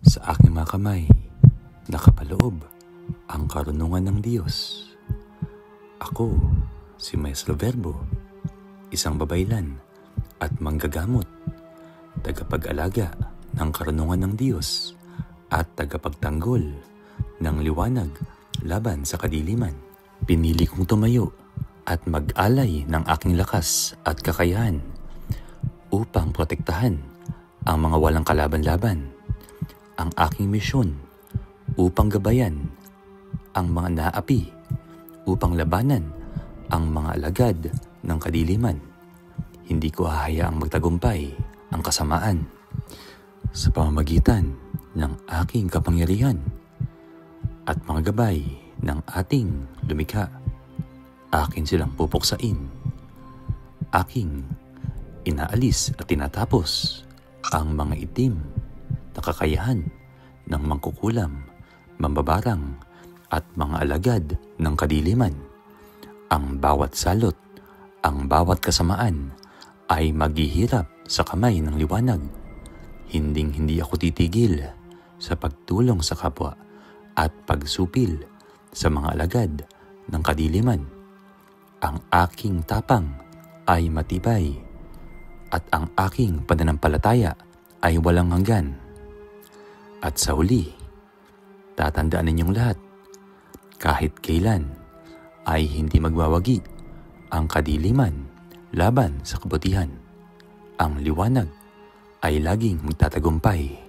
Sa aking mga kamay, nakapaloob ang karunungan ng Diyos. Ako, si Maestro Verbo, isang babaylan at manggagamot, tagapag-alaga ng karunungan ng Diyos at tagapagtanggol ng liwanag laban sa kadiliman. Pinili kong tumayo at mag-alay ng aking lakas at kakayahan upang protektahan ang mga walang kalaban-laban. Ang aking misyon upang gabayan ang mga naapi, upang labanan ang mga alagad ng kadiliman. Hindi ko hahayaang magtagumpay ang kasamaan sa pamamagitan ng aking kapangyarihan at mga gabay ng ating lumikha. Akin silang pupuksain. Aking inaalis at tinatapos ang mga itim na kakayahan ng mangkukulam, mambabarang at mga alagad ng kadiliman. Ang bawat salot, ang bawat kasamaan ay maghihirap sa kamay ng liwanag. Hinding-hindi ako titigil sa pagtulong sa kapwa at pagsupil sa mga alagad ng kadiliman. Ang aking tapang ay matibay at ang aking pananampalataya ay walang hanggan. At sa huli, tatandaan ninyong lahat, kahit kailan ay hindi magwawagi ang kadiliman laban sa kabutihan. Ang liwanag ay laging magtatagumpay.